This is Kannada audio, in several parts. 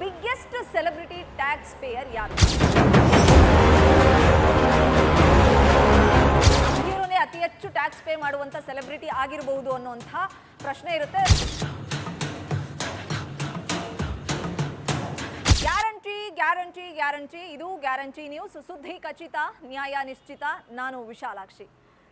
ಬಿಗ್ಗೆಸ್ಟ್ ಸೆಲೆಬ್ರಿಟಿ ಟ್ಯಾಕ್ಸ್ ಪೇಯರ್ ಯಾರು? ಹೀರೋನೇ ಅತಿ ಹೆಚ್ಚು ಟ್ಯಾಕ್ಸ್ ಪೇ ಮಾಡುವಂತ ಸೆಲೆಬ್ರಿಟಿ ಆಗಿರಬಹುದು ಅನ್ನುವಂಥ ಪ್ರಶ್ನೆ ಇರುತ್ತೆ. ಗ್ಯಾರಂಟಿ ಇದು ಗ್ಯಾರಂಟಿ ನ್ಯೂಸ್. ಸುದ್ದಿ ಖಚಿತ, ನ್ಯಾಯ ನಿಶ್ಚಿತ. ನಾನು ವಿಶಾಲಾಕ್ಷಿ.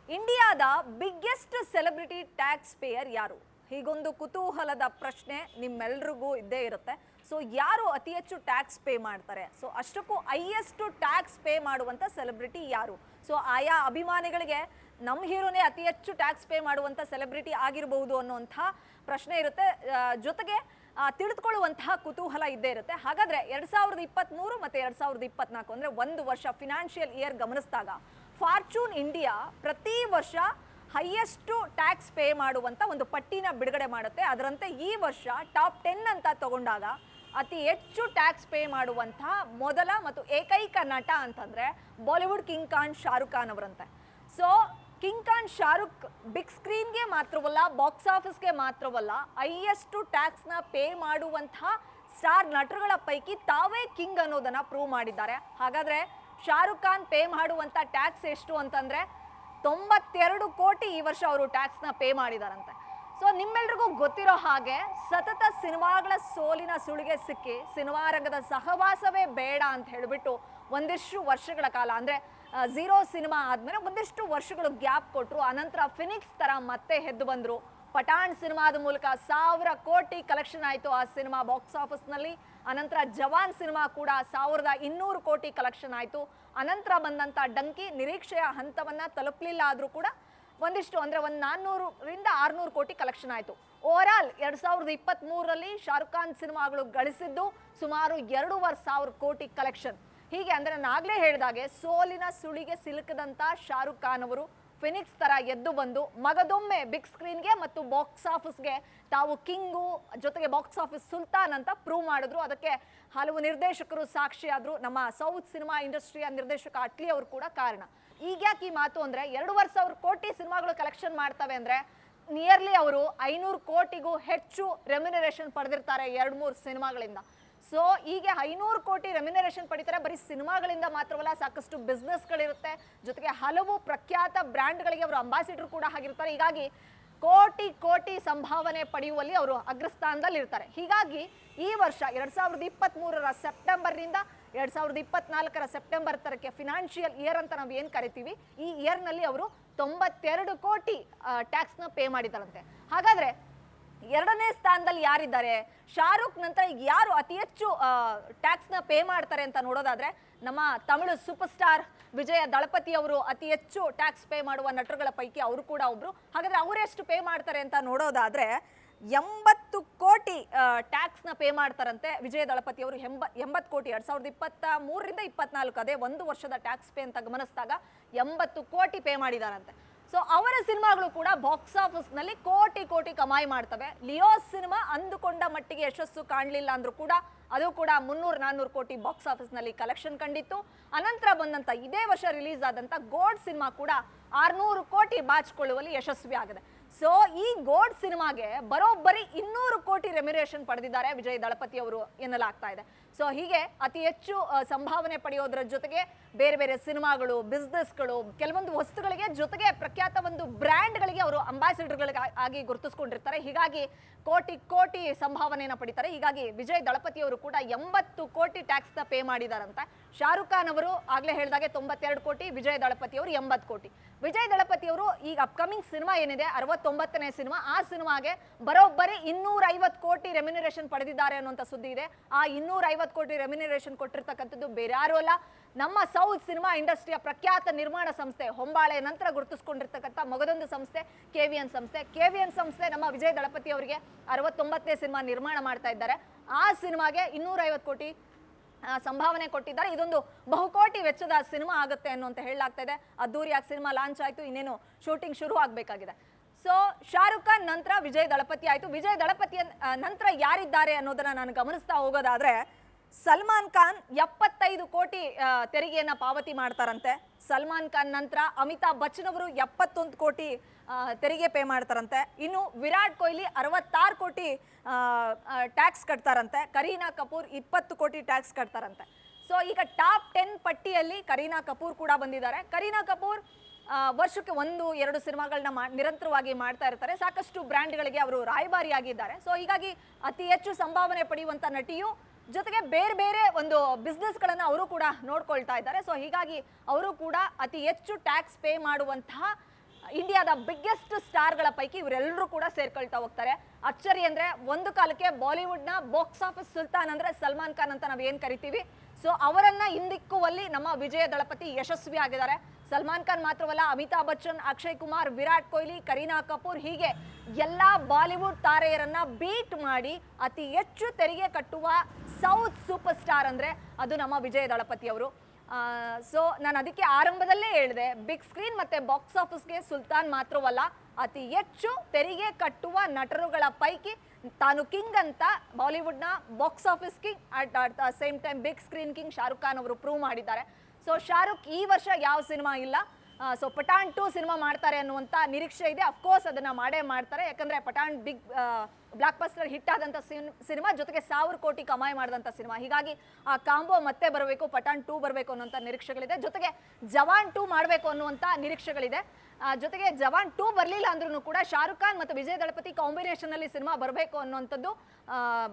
ಇಂಡಿಯಾದ ಬಿಗ್ಗೆಸ್ಟ್ ಸೆಲೆಬ್ರಿಟಿ ಟ್ಯಾಕ್ಸ್ ಪೇಯರ್ ಯಾರು? ಹೀಗೊಂದು ಕುತೂಹಲದ ಪ್ರಶ್ನೆ ನಿಮ್ಮೆಲ್ರಿಗೂ ಇದ್ದೇ ಇರುತ್ತೆ. ಸೊ ಯಾರು ಅತಿ ಹೆಚ್ಚು ಟ್ಯಾಕ್ಸ್ ಪೇ ಮಾಡ್ತಾರೆ? ಸೊ ಅಷ್ಟಕ್ಕೂ ಹೈಯೆಸ್ಟ್ ಟ್ಯಾಕ್ಸ್ ಪೇ ಮಾಡುವಂತ ಸೆಲೆಬ್ರಿಟಿ ಯಾರು? ಸೊ ಆಯಾ ಅಭಿಮಾನಿಗಳಿಗೆ ನಮ್ಮ ಹೀರೋನೇ ಅತಿ ಹೆಚ್ಚು ಟ್ಯಾಕ್ಸ್ ಪೇ ಮಾಡುವಂತ ಸೆಲೆಬ್ರಿಟಿ ಆಗಿರಬಹುದು ಅನ್ನುವಂಥ ಪ್ರಶ್ನೆ ಇರುತ್ತೆ. ಜೊತೆಗೆ ತಿಳಿದುಕೊಳ್ಳುವಂತಹ ಕುತೂಹಲ ಇದ್ದೇ ಇರುತ್ತೆ. ಹಾಗಾದ್ರೆ 2023 ಮತ್ತೆ 2024 ಅಂದ್ರೆ ಒಂದು ವರ್ಷ ಫಿನಾನ್ಷಿಯಲ್ ಇಯರ್ ಗಮನಿಸಿದಾಗ ಫಾರ್ಚೂನ್ ಇಂಡಿಯಾ ಪ್ರತಿ ವರ್ಷ ಹೈಯೆಸ್ಟ್ ಟ್ಯಾಕ್ಸ್ ಪೇ ಮಾಡುವಂತ ಒಂದು ಪಟ್ಟಿನ ಬಿಡುಗಡೆ ಮಾಡುತ್ತೆ. ಅದರಂತೆ ಈ ವರ್ಷ ಟಾಪ್ 10 ಅಂತ ತಗೊಂಡಾಗ ಅತಿ ಹೆಚ್ಚು ಟ್ಯಾಕ್ಸ್ ಪೇ ಮಾಡುವಂತಹ ಮೊದಲ ಮತ್ತು ಏಕೈಕ ನಟ ಅಂತಂದ್ರೆ ಬಾಲಿವುಡ್ ಕಿಂಗ್ ಖಾನ್ ಶಾರುಖ್ ಖಾನ್ ಅವರಂತೆ. So king Khan Shahrukh big ಸ್ಕ್ರೀನ್ಗೆ ಮಾತ್ರವಲ್ಲ, ಬಾಕ್ಸ್ ಆಫೀಸ್ಗೆ ಮಾತ್ರವಲ್ಲ, ಹೈಯೆಸ್ಟ್ ಟ್ಯಾಕ್ಸ್ನ ಪೇ ಮಾಡುವಂತಹ ಸ್ಟಾರ್ ನಟರುಗಳ ಪೈಕಿ ತಾವೇ ಕಿಂಗ್ ಅನ್ನೋದನ್ನ ಪ್ರೂವ್ ಮಾಡಿದ್ದಾರೆ. ಹಾಗಾದ್ರೆ ಶಾರುಖ್ ಖಾನ್ ಪೇ ಮಾಡುವಂತ ಟ್ಯಾಕ್ಸ್ ಎಷ್ಟು ಅಂತಂದ್ರೆ 92 ಕೋಟಿ ಈ ವರ್ಷ ಅವರು ಟ್ಯಾಕ್ಸ್ನ ಪೇ ಮಾಡಿದಾರಂತೆ. ಸೊ ನಿಮ್ಮೆಲ್ರಿಗೂ ಗೊತ್ತಿರೋ ಹಾಗೆ ಸತತ ಸಿನಿಮಾಗಳ ಸೋಲಿನ ಸುಳಿಗೆ ಸಿಕ್ಕಿ ಸಿನಿಮಾ ರಂಗದ ಸಹವಾಸವೇ ಬೇಡ ಅಂತ ಹೇಳಿಬಿಟ್ಟು ಒಂದಿಷ್ಟು ವರ್ಷಗಳ ಕಾಲ ಅಂದ್ರೆ ಝೀರೋ ಸಿನಿಮಾ ಆದ್ಮೇಲೆ ಒಂದಿಷ್ಟು ವರ್ಷಗಳು ಗ್ಯಾಪ್ ಕೊಟ್ಟರು. ಅನಂತರ ಫಿನಿಕ್ಸ್ ತರ ಮತ್ತೆ ಎದ್ದು ಬಂದ್ರು. ಪಠಾಣ್ ಸಿನಿಮಾದ ಮೂಲಕ 1000 ಕೋಟಿ ಕಲೆಕ್ಷನ್ ಆಯಿತು ಆ ಸಿನಿಮಾ ಬಾಕ್ಸ್ ಆಫೀಸ್ನಲ್ಲಿ. ಅನಂತರ ಜವಾನ್ ಸಿನಿಮಾ ಕೂಡ 1200 ಕೋಟಿ ಕಲೆಕ್ಷನ್ ಆಯಿತು. ಅನಂತರ ಬಂದಂಥ ಡಂಕಿ ನಿರೀಕ್ಷೆಯ ಹಂತವನ್ನ ತಲುಪಲಿಲ್ಲ ಆದರೂ ಕೂಡ ಒಂದಿಷ್ಟು ಅಂದರೆ ಒಂದು 400ರಿಂದ 600 ಕೋಟಿ ಕಲೆಕ್ಷನ್ ಆಯಿತು. ಓವರ್ ಆಲ್ 2023ರಲ್ಲಿ ಶಾರುಖ್ ಖಾನ್ ಸಿನಿಮಾಗಳು ಗಳಿಸಿದ್ದು ಸುಮಾರು 2500 ಕೋಟಿ ಕಲೆಕ್ಷನ್. ಹೀಗೆ ಅಂದರೆ ನಾನು ಆಗಲೇ ಹೇಳಿದಾಗೆ ಸೋಲಿನ ಸುಳಿಗೆ ಸಿಲುಕದಂಥ ಶಾರುಖ್ ಖಾನ್ ಅವರು ಫಿನಿಕ್ಸ್ ತರ ಎದ್ದು ಬಂದು ಮಗದೊಮ್ಮೆ ಬಿಗ್ ಸ್ಕ್ರೀನ್ಗೆ ಮತ್ತು ಬಾಕ್ಸ್ ಆಫೀಸ್ಗೆ ತಾವು ಕಿಂಗು, ಜೊತೆಗೆ ಬಾಕ್ಸ್ ಆಫೀಸ್ ಸುಲ್ತಾನ್ ಅಂತ ಪ್ರೂವ್ ಮಾಡಿದ್ರು. ಅದಕ್ಕೆ ಹಲವು ನಿರ್ದೇಶಕರು ಸಾಕ್ಷಿಯಾದ್ರು. ನಮ್ಮ ಸೌತ್ ಸಿನಿಮಾ ಇಂಡಸ್ಟ್ರಿಯ ನಿರ್ದೇಶಕ ಅಟ್ಲಿ ಅವರು ಕೂಡ ಕಾರಣ. ಈಗ್ಯಾಕೆ ಈ ಮಾತು ಅಂದ್ರೆ 2500 ಕೋಟಿ ಸಿನಿಮಾಗಳು ಕಲೆಕ್ಷನ್ ಮಾಡ್ತವೆ ಅಂದ್ರೆ ನಿಯರ್ಲಿ ಅವರು 500 ಕೋಟಿಗೂ ಹೆಚ್ಚು ರೆಮ್ಯುನರೇಷನ್ ಪಡೆದಿರ್ತಾರೆ 2-3 ಸಿನಿಮಾಗಳಿಂದ. ಸೊ ಹೀಗೆ 500 ಕೋಟಿ ರೆಮ್ಯುನರೇಷನ್ ಪಡಿತಾರೆ. ಬರೀ ಸಿನಿಮಾಗಳಿಂದ ಮಾತ್ರವಲ್ಲ, ಸಾಕಷ್ಟು ಬಿಸ್ನೆಸ್ಗಳಿರುತ್ತೆ. ಜೊತೆಗೆ ಹಲವು ಪ್ರಖ್ಯಾತ ಬ್ರ್ಯಾಂಡ್ಗಳಿಗೆ ಅವರು ಅಂಬಾಸಿಡರ್ ಕೂಡ ಆಗಿರ್ತಾರೆ. ಹೀಗಾಗಿ ಕೋಟಿ ಕೋಟಿ ಸಂಭಾವನೆ ಪಡೆಯುವಲ್ಲಿ ಅವರು ಅಗ್ರಸ್ಥಾನದಲ್ಲಿ ಇರ್ತಾರೆ. ಹೀಗಾಗಿ ಈ ವರ್ಷ 2023ರ ಸೆಪ್ಟೆಂಬರ್ನಿಂದ 2024ರ ಸೆಪ್ಟೆಂಬರ್ ತರಕ್ಕೆ ಫಿನಾನ್ಷಿಯಲ್ ಇಯರ್ ಅಂತ ನಾವು ಏನು ಕರಿತೀವಿ, ಈ ಇಯರ್ನಲ್ಲಿ ಅವರು 92 ಕೋಟಿ ಟ್ಯಾಕ್ಸ್ನ ಪೇ ಮಾಡಿದ್ದಾರಂತೆ. ಹಾಗಾದ್ರೆ ಎರಡನೇ ಸ್ಥಾನದಲ್ಲಿ ಯಾರಿದ್ದಾರೆ? ಶಾರುಖ್ ನಂತರ ಯಾರು ಅತಿ ಹೆಚ್ಚು ಟ್ಯಾಕ್ಸ್ನ ಪೇ ಮಾಡ್ತಾರೆ ಅಂತ ನೋಡೋದಾದ್ರೆ ನಮ್ಮ ತಮಿಳು ಸೂಪರ್ ಸ್ಟಾರ್ ವಿಜಯ ದಳಪತಿ ಅವರು ಅತಿ ಹೆಚ್ಚು ಟ್ಯಾಕ್ಸ್ ಪೇ ಮಾಡುವ ನಟರುಗಳ ಪೈಕಿ ಅವರು ಕೂಡ ಒಬ್ರು. ಹಾಗಾದ್ರೆ ಅವರು ಎಷ್ಟು ಪೇ ಮಾಡ್ತಾರೆ ಅಂತ ನೋಡೋದಾದ್ರೆ 80 ಕೋಟಿ ಟ್ಯಾಕ್ಸ್ನ ಪೇ ಮಾಡ್ತಾರಂತೆ ವಿಜಯ ದಳಪತಿ ಅವರು. 80 ಕೋಟಿ 2023ರಿಂದ 24 ಅದೇ ಒಂದು ವರ್ಷದ ಟ್ಯಾಕ್ಸ್ ಪೇ ಅಂತ ಗಮನಿಸಿದಾಗ 80 ಕೋಟಿ ಪೇ ಮಾಡಿದಾರಂತೆ. ಸೊ ಅವರ ಸಿನಿಮಾಗಳು ಕೂಡ ಬಾಕ್ಸ್ ಆಫೀಸ್ನಲ್ಲಿ ಕೋಟಿ ಕೋಟಿ ಕಮಾಯಿ ಮಾಡ್ತವೆ. ಲಿಯೋ ಸಿನಿಮಾ ಅಂದುಕೊಂಡ ಮಟ್ಟಿಗೆ ಯಶಸ್ಸು ಕಾಣಲಿಲ್ಲ ಅಂದ್ರೂ ಕೂಡ ಅದು ಕೂಡ 300-400 ಕೋಟಿ ಬಾಕ್ಸ್ ಆಫೀಸ್ನಲ್ಲಿ ಕಲೆಕ್ಷನ್ ಕಂಡಿತ್ತು. ಅನಂತರ ಬಂದಂತ ಇದೇ ವರ್ಷ ರಿಲೀಸ್ ಆದಂತ ಗೋಡ್ ಸಿನಿಮಾ ಕೂಡ 600 ಕೋಟಿ ಬಾಚಿಕೊಳ್ಳುವಲ್ಲಿ ಯಶಸ್ವಿ ಆಗಿದೆ. ಸೊ ಈ ಗೋಡ್ ಸಿನಿಮಾಗೆ ಬರೋಬ್ಬರಿ 200 ಕೋಟಿ ರೆಮ್ಯುನರೇಷನ್ ಪಡೆದಿದ್ದಾರೆ ವಿಜಯ್ ದಳಪತಿ ಅವರು ಎನ್ನಲಾಗ್ತಾ ಇದೆ. ಸೊ ಹೀಗೆ ಅತಿ ಹೆಚ್ಚು ಸಂಭಾವನೆ ಪಡೆಯೋದ್ರ ಜೊತೆಗೆ ಬೇರೆ ಬೇರೆ ಸಿನಿಮಾಗಳು, ಬಿಸ್ನೆಸ್ಗಳು, ಕೆಲವೊಂದು ವಸ್ತುಗಳಿಗೆ, ಜೊತೆಗೆ ಪ್ರಖ್ಯಾತ ಒಂದು ಬ್ರ್ಯಾಂಡ್ಗಳಿಗೆ ಅವರು ಅಂಬಾಸಿಡರ್ಗಳಾಗಿ ಗುರುತಿಸ್ಕೊಂಡಿರ್ತಾರೆ. ಹೀಗಾಗಿ ಕೋಟಿ ಕೋಟಿ ಸಂಭಾವನೆಯನ್ನು ಪಡಿತಾರೆ. ಹೀಗಾಗಿ ವಿಜಯ್ ದಳಪತಿ ಅವರು ಕೂಡ 80 ಕೋಟಿ ಟ್ಯಾಕ್ಸ್ನ ಪೇ ಮಾಡಿದಾರಂತೆ. ಶಾರುಖ್ ಖಾನ್ ಅವರು ಆಗ್ಲೇ ಹೇಳಿದಾಗೆ 92 ಕೋಟಿ, ವಿಜಯ್ ದಳಪತಿ ಅವರು 80 ಕೋಟಿ. ವಿಜಯ್ ದಳಪತಿ ಅವರು ಈಗ ಅಪ್ಕಮಿಂಗ್ ಸಿನಿಮಾ ಏನಿದೆ 69ನೇ ಸಿನಿಮಾ, ಆ ಸಿನಿಮಾಗೆ ಬರೋಬ್ಬರಿ 250 ಕೋಟಿ ರೆಮ್ಯುನರೇಷನ್ ಪಡೆದಿದ್ದಾರೆ ಅನ್ನುವಂಥ ಸುದ್ದಿ ಇದೆ. ಆ 250 ಕೋಟಿ ರೆಮ್ಯುನರೇಷನ್ ಕೊಟ್ಟಿರ್ತಕ್ಕಂಥದ್ದು ಬೇರೆ ಯಾರು ಅಲ್ಲ, ನಮ್ಮ ಸೌತ್ ಸಿನಿಮಾ ಇಂಡಸ್ಟ್ರಿಯ ಪ್ರಖ್ಯಾತ ನಿರ್ಮಾಣ ಸಂಸ್ಥೆ ಹೊಂಬಾಳೆ ನಂತರ ಗುರುತಿಸಿಕೊಂಡಿರ್ತಕ್ಕಂಥ ಮಗದೊಂದು ಸಂಸ್ಥೆ KVN ಸಂಸ್ಥೆ. KVN ಸಂಸ್ಥೆ ನಮ್ಮ ವಿಜಯ್ ದಳಪತಿ ಅವರಿಗೆ 69ನೇ ಸಿನಿಮಾ ನಿರ್ಮಾಣ ಮಾಡ್ತಾ ಇದ್ದಾರೆ. ಆ ಸಿನಿಮಾಗೆ 250 ಕೋಟಿ ಸಂಭಾವನೆ ಕೊಟ್ಟಿದ್ದಾರೆ. ಇದೊಂದು ಬಹುಕೋಟಿ ವೆಚ್ಚದ ಸಿನಿಮಾ ಆಗುತ್ತೆ ಅನ್ನುವಂತ ಹೇಳಲಾಗ್ತಾ ಇದೆ. ಅದ್ದೂರಿಯಾಗಿ ಸಿನಿಮಾ ಲಾಂಚ್ ಆಯ್ತು, ಇನ್ನೇನು ಶೂಟಿಂಗ್ ಶುರು ಆಗಬೇಕಾಗಿದೆ. ಸೊ ಶಾರುಖ್ ಖಾನ್ ನಂತರ ವಿಜಯ್ ದಳಪತಿ ಆಯ್ತು. ವಿಜಯ್ ದಳಪತಿ ನಂತರ ಯಾರಿದ್ದಾರೆ ಅನ್ನೋದನ್ನ ನಾನು ಗಮನಿಸ್ತಾ ಹೋಗೋದಾದ್ರೆ ಸಲ್ಮಾನ್ ಖಾನ್ 75 ಕೋಟಿ ತೆರಿಗೆಯನ್ನ ಪಾವತಿ ಮಾಡ್ತಾರಂತೆ. ಸಲ್ಮಾನ್ ಖಾನ್ ನಂತರ ಅಮಿತಾಬ್ ಬಚ್ಚನ್ ಅವರು 71 ಕೋಟಿ ತೆರಿಗೆ ಪೇ ಮಾಡ್ತಾರಂತೆ. ಇನ್ನು ವಿರಾಟ್ ಕೊಹ್ಲಿ 66 ಕೋಟಿ ಟ್ಯಾಕ್ಸ್ ಕಟ್ತಾರಂತೆ. ಕರೀನಾ ಕಪೂರ್ 20 ಕೋಟಿ ಟ್ಯಾಕ್ಸ್ ಕಟ್ತಾರಂತೆ. ಸೊ ಈಗ ಟಾಪ್ 10 ಪಟ್ಟಿಯಲ್ಲಿ ಕರೀನಾ ಕಪೂರ್ ಕೂಡ ಬಂದಿದ್ದಾರೆ. ಕರೀನಾ ಕಪೂರ್ ವರ್ಷಕ್ಕೆ 1-2 ಸಿನಿಮಾಗಳನ್ನ ನಿರಂತರವಾಗಿ ಮಾಡ್ತಾ ಇರ್ತಾರೆ. ಸಾಕಷ್ಟು ಬ್ರ್ಯಾಂಡ್ಗಳಿಗೆ ಅವರು ರಾಯಭಾರಿಯಾಗಿದ್ದಾರೆ. ಸೊ ಹೀಗಾಗಿ ಅತಿ ಹೆಚ್ಚು ಸಂಭಾವನೆ ಪಡೆಯುವಂಥ ನಟಿಯು, ಜೊತೆಗೆ ಬೇರೆ ಬೇರೆ ಒಂದು ಬಿಸ್ನೆಸ್ಗಳನ್ನು ಅವರು ಕೂಡ ನೋಡ್ಕೊಳ್ತಾ ಇದ್ದಾರೆ. ಸೊ ಹೀಗಾಗಿ ಅವರು ಕೂಡ ಅತಿ ಹೆಚ್ಚು ಟ್ಯಾಕ್ಸ್ ಪೇ ಮಾಡುವಂತಹ ಇಂಡಿಯಾದ ಬಿಗ್ಗೆಸ್ಟ್ ಸ್ಟಾರ್ಗಳ ಪೈಕಿ ಇವರೆಲ್ಲರೂ ಕೂಡ ಸೇರ್ಕೊಳ್ತಾ ಹೋಗ್ತಾರೆ. ಅಚ್ಚರಿ ಅಂದರೆ ಒಂದು ಕಾಲಕ್ಕೆ ಬಾಲಿವುಡ್ನ ಬಾಕ್ಸ್ ಆಫೀಸ್ ಸುಲ್ತಾನ್ ಅಂದರೆ ಸಲ್ಮಾನ್ ಖಾನ್ ಅಂತ ನಾವು ಏನು ಕರಿತೀವಿ. ಸೊ ಅವರನ್ನ ಹಿಂದಿಕ್ಕುವಲ್ಲಿ ನಮ್ಮ ವಿಜಯ ದಳಪತಿ ಯಶಸ್ವಿ ಆಗಿದ್ದಾರೆ. ಸಲ್ಮಾನ್ ಖಾನ್ ಮಾತ್ರವಲ್ಲ, ಅಮಿತಾಬ್ ಬಚ್ಚನ್, ಅಕ್ಷಯ್ ಕುಮಾರ್, ವಿರಾಟ್ ಕೊಹ್ಲಿ, ಕರೀನಾ ಕಪೂರ್ ಹೀಗೆ ಎಲ್ಲ ಬಾಲಿವುಡ್ ತಾರೆಯರನ್ನ ಬೀಟ್ ಮಾಡಿ ಅತಿ ಹೆಚ್ಚು ತೆರಿಗೆ ಕಟ್ಟುವ ಸೌತ್ ಸೂಪರ್ ಸ್ಟಾರ್ ಅಂದರೆ ಅದು ನಮ್ಮ ವಿಜಯ ದಳಪತಿ ಅವರು. ಸೊ ನಾನು ಅದಕ್ಕೆ ಆರಂಭದಲ್ಲೇ ಹೇಳಿದೆ, ಬಿಗ್ ಸ್ಕ್ರೀನ್ ಮತ್ತು ಬಾಕ್ಸ್ ಆಫೀಸ್ಗೆ ಸುಲ್ತಾನ್ ಮಾತ್ರವಲ್ಲ, ಅತಿ ಹೆಚ್ಚು ತೆರಿಗೆ ಕಟ್ಟುವ ನಟರುಗಳ ಪೈಕಿ ತಾನು ಕಿಂಗ್ ಅಂತ ಬಾಲಿವುಡ್ನ box office king, at the same time big screen king Shahrukh Khan ಅವರು ಪ್ರೂವ್ ಮಾಡಿದ್ದಾರೆ. ಸೊ ಶಾರುಖ್ ಈ ವರ್ಷ ಯಾವ ಸಿನಿಮಾ ಇಲ್ಲ, ಸೊ ಪಠಾಣ್ 2 ಸಿನಿಮಾ ಮಾಡ್ತಾರೆ ಅನ್ನುವಂಥ ನಿರೀಕ್ಷೆ ಇದೆ. ಅಫ್ಕೋರ್ಸ್ ಅದನ್ನು ಮಾಡೇ ಮಾಡ್ತಾರೆ, ಯಾಕಂದರೆ Pathaan big blockbuster hit ಆದಂಥ ಸಿನಿಮಾ, ಜೊತೆಗೆ 1000 ಕೋಟಿ ಕಮಾಯಿ ಮಾಡಿದಂಥ ಸಿನಿಮಾ. ಹೀಗಾಗಿ ಆ ಕಾಂಬೋ ಮತ್ತೆ ಬರಬೇಕು, ಪಠಾಣ್ 2 ಬರಬೇಕು ಅನ್ನುವಂಥ ನಿರೀಕ್ಷೆಗಳಿದೆ. ಜೊತೆಗೆ ಜವಾನ್ 2 ಮಾಡಬೇಕು ಅನ್ನುವಂಥ ನಿರೀಕ್ಷೆಗಳಿದೆ. ಜೊತೆಗೆ ಜವಾನ್ 2 ಬರಲಿಲ್ಲ ಅಂದ್ರೂ ಕೂಡ ಶಾರುಖ್ ಖಾನ್ ಮತ್ತು ವಿಜಯ್ ದಳಪತಿ ಕಾಂಬಿನೇಷನಲ್ಲಿ ಸಿನಿಮಾ ಬರಬೇಕು ಅನ್ನುವಂಥದ್ದು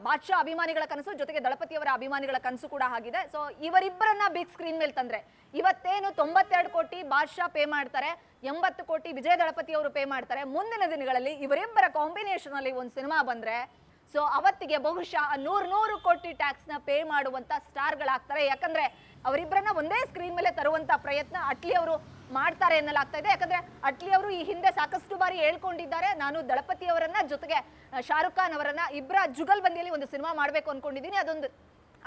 ಬಾದ್ಶಾ ಅಭಿಮಾನಿಗಳ ಕನಸು, ಜೊತೆಗೆ ದಳಪತಿಯವರ ಅಭಿಮಾನಿಗಳ ಕನಸು ಕೂಡ ಆಗಿದೆ. ಸೊ ಇವರಿಬ್ಬರನ್ನ ಬಿಗ್ ಸ್ಕ್ರೀನ್ ಮೇಲೆ ತಂದರೆ, ಇವತ್ತೇನು 92 ಕೋಟಿ ಬಾದ್ಶಾ ಪೇ ಮಾಡ್ತಾರೆ, 80 ಕೋಟಿ ವಿಜಯ್ ದಳಪತಿ ಅವರು ಪೇ ಮಾಡ್ತಾರೆ. ಮುಂದಿನ ದಿನಗಳಲ್ಲಿ ಇವರಿಬ್ಬರ ಕಾಂಬಿನೇಷನ್ ಅಲ್ಲಿ ಒಂದು ಸಿನಿಮಾ ಬಂದ್ರೆ, ಸೊ ಅವತ್ತಿಗೆ ಬಹುಶಃ 100 ಕೋಟಿ ಟ್ಯಾಕ್ಸ್ನ ಪೇ ಮಾಡುವಂತ ಸ್ಟಾರ್ಗಳಾಗ್ತಾರೆ. ಯಾಕಂದ್ರೆ ಅವರಿಬ್ಬರನ್ನ ಒಂದೇ ಸ್ಕ್ರೀನ್ ಮೇಲೆ ತರುವಂತ ಪ್ರಯತ್ನ ಅಟ್ಲಿ ಅವರು ಮಾಡ್ತಾರೆ ಎನ್ನಲಾಗ್ತಾ ಇದೆ. ಯಾಕಂದ್ರೆ ಅಟ್ಲಿ ಅವರು ಈ ಹಿಂದೆ ಸಾಕಷ್ಟು ಬಾರಿ ಹೇಳ್ಕೊಂಡಿದ್ದಾರೆ, ನಾನು ದಳಪತಿ ಅವರನ್ನ ಜೊತೆಗೆ ಶಾರುಖ್ ಖಾನ್ ಅವರನ್ನ ಇಬ್ಬರ ಜುಗಲ್ಬಂದಿಯಲ್ಲಿ ಒಂದು ಸಿನಿಮಾ ಮಾಡಬೇಕು ಅನ್ಕೊಂಡಿದ್ದೀನಿ,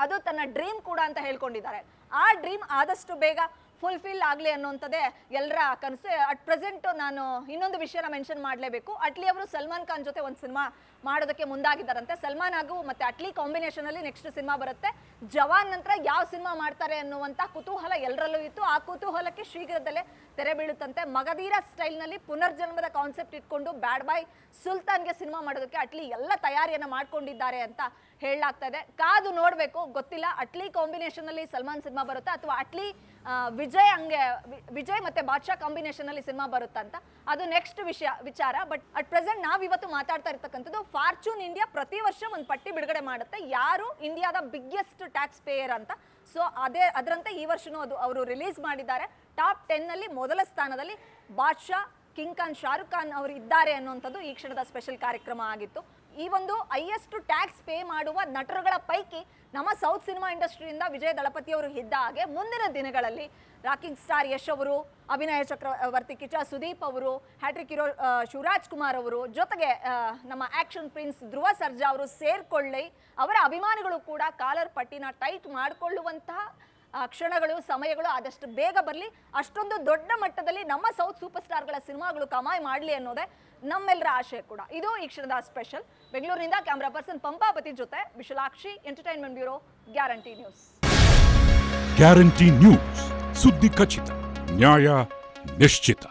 ಅದು ತನ್ನ ಡ್ರೀಮ್ ಕೂಡ ಅಂತ ಹೇಳ್ಕೊಂಡಿದ್ದಾರೆ. ಆ ಡ್ರೀಮ್ ಆದಷ್ಟು ಬೇಗ ಫುಲ್ಫಿಲ್ ಆಗಲಿ ಅನ್ನೋಂಥದ್ದೇ ಎಲ್ಲರ ಕನಸು. ಅಟ್ ಪ್ರೆಸೆಂಟ್ ನಾನು ಇನ್ನೊಂದು ವಿಷಯನ ಮೆನ್ಷನ್ ಮಾಡಲೇಬೇಕು. ಅಟ್ಲಿ ಅವರು ಸಲ್ಮಾನ್ ಖಾನ್ ಜೊತೆ ಒಂದು ಸಿನಿಮಾ ಮಾಡೋದಕ್ಕೆ ಮುಂದಾಗಿದ್ದಾರಂತೆ. ಸಲ್ಮಾನ್ ಹಾಗೂ ಮತ್ತೆ ಅಟ್ಲಿ ಕಾಂಬಿನೇಷನಲ್ಲಿ ನೆಕ್ಸ್ಟ್ ಸಿನಿಮಾ ಬರುತ್ತೆ. ಜವಾನ್ ನಂತರ ಯಾವ ಸಿನಿಮಾ ಮಾಡ್ತಾರೆ ಅನ್ನುವಂಥ ಕುತೂಹಲ ಎಲ್ಲರಲ್ಲೂ ಇತ್ತು. ಆ ಕುತೂಹಲಕ್ಕೆ ಶೀಘ್ರದಲ್ಲೇ ತೆರೆ ಬೀಳುತ್ತಂತೆ. ಮಗಧೀರ ಸ್ಟೈಲ್ನಲ್ಲಿ ಪುನರ್ಜನ್ಮದ ಕಾನ್ಸೆಪ್ಟ್ ಇಟ್ಕೊಂಡು ಬ್ಯಾಡ್ ಬಾಯ್ ಸುಲ್ತಾನ್ಗೆ ಸಿನಿಮಾ ಮಾಡೋದಕ್ಕೆ ಅಟ್ಲಿ ಎಲ್ಲ ತಯಾರಿಯನ್ನು ಮಾಡ್ಕೊಂಡಿದ್ದಾರೆ ಅಂತ ಹೇಳಲಾಗ್ತಾ ಇದೆ. ಕಾದು ನೋಡಬೇಕು, ಗೊತ್ತಿಲ್ಲ ಅಟ್ಲಿ ಕಾಂಬಿನೇಷನಲ್ಲಿ ಸಲ್ಮಾನ್ ಸಿನಿಮಾ ಬರುತ್ತಾ ಅಥವಾ ಅಟ್ಲಿ ವಿಜಯ್ ಮತ್ತೆ ಬಾದ್ಶಾ ಕಾಂಬಿನೇಷನ್ ಅಲ್ಲಿ ಸಿನಿಮಾ ಬರುತ್ತಾ ಅಂತ, ಅದು ನೆಕ್ಸ್ಟ್ ವಿಚಾರ. ಬಟ್ ಅಟ್ ಪ್ರೆಸೆಂಟ್ ನಾವಿವತ್ತು ಮಾತಾಡ್ತಾ ಇರ್ತಕ್ಕಂಥದ್ದು ಫಾರ್ಚೂನ್ ಇಂಡಿಯಾ ಪ್ರತಿ ವರ್ಷ ಒಂದು ಪಟ್ಟಿ ಬಿಡುಗಡೆ ಮಾಡುತ್ತೆ, ಯಾರು ಇಂಡಿಯಾದ ಬಿಗ್ಗೆಸ್ಟ್ ಟ್ಯಾಕ್ಸ್ ಪೇಯರ್ ಅಂತ. ಸೊ ಅದರಂತೆ ಈ ವರ್ಷನೂ ಅವರು ರಿಲೀಸ್ ಮಾಡಿದ್ದಾರೆ. ಟಾಪ್ 10 ನಲ್ಲಿ ಮೊದಲ ಸ್ಥಾನದಲ್ಲಿ ಬಾದ್ಶಾ, ಕಿಂಗ್ ಖಾನ್, ಶಾರುಖ್ ಖಾನ್ ಅವರು ಇದ್ದಾರೆ ಅನ್ನುವಂಥದ್ದು ಈ ಕ್ಷಣದ ಸ್ಪೆಷಲ್ ಕಾರ್ಯಕ್ರಮ ಆಗಿತ್ತು. ಈ ಒಂದು ಹೈಯೆಸ್ಟ್ ಟ್ಯಾಕ್ಸ್ ಪೇ ಮಾಡುವ ನಟರುಗಳ ಪೈಕಿ ನಮ್ಮ ಸೌತ್ ಸಿನಿಮಾ ಇಂಡಸ್ಟ್ರಿಯಿಂದ ವಿಜಯ್ ದಳಪತಿ ಅವರು ಇದ್ದ ಹಾಗೆ ಮುಂದಿನ ದಿನಗಳಲ್ಲಿ ರಾಕಿಂಗ್ ಸ್ಟಾರ್ ಯಶ್ ಅವರು, ಅಭಿನಯ ಚಕ್ರವರ್ತಿ ಕಿಚ್ಚ ಸುದೀಪ್ ಅವರು, ಹ್ಯಾಟ್ರಿಕ್ ಹೀರೋ ಶಿವರಾಜ್ ಕುಮಾರ್ ಅವರು, ಜೊತೆಗೆ ನಮ್ಮ ಆಕ್ಷನ್ ಪ್ರಿನ್ಸ್ ಧ್ರುವ ಸರ್ಜಾ ಅವರು ಸೇರ್ಕೊಳ್ಳಿ, ಅವರ ಅಭಿಮಾನಿಗಳು ಕೂಡ ಕಾಲರ್ ಪಟ್ಟಿನ ಟೈಟ್ ಮಾಡಿಕೊಳ್ಳುವಂತಹ ಕ್ಷಣಗಳು, ಸಮಯಗಳು ಆದಷ್ಟು ಬೇಗ ಬರಲಿ. ಅಷ್ಟೊಂದು ದೊಡ್ಡ ಮಟ್ಟದಲ್ಲಿ ನಮ್ಮ ಸೌತ್ ಸೂಪರ್ ಸ್ಟಾರ್ಗಳ ಸಿನಿಮಾಗಳು ಕಮಾಯಿ ಮಾಡಲಿ ಅನ್ನೋದೇ ನಮ್ಮೆಲ್ಲರ ಆಶಯ ಕೂಡ. ಇದು ಈ ಕ್ಷಣದ ಸ್ಪೆಷಲ್. ಬೆಂಗಳೂರಿನಿಂದ ಕ್ಯಾಮ್ರಾ ಪರ್ಸನ್ ಪಂಪಾಪತಿ ಜೊತೆ Vishalakshi, entertainment bureau, guarantee news. Guarantee news, ಸುದ್ದಿ ಖಚಿತ, ನ್ಯಾಯ ನಿಶ್ಚಿತ.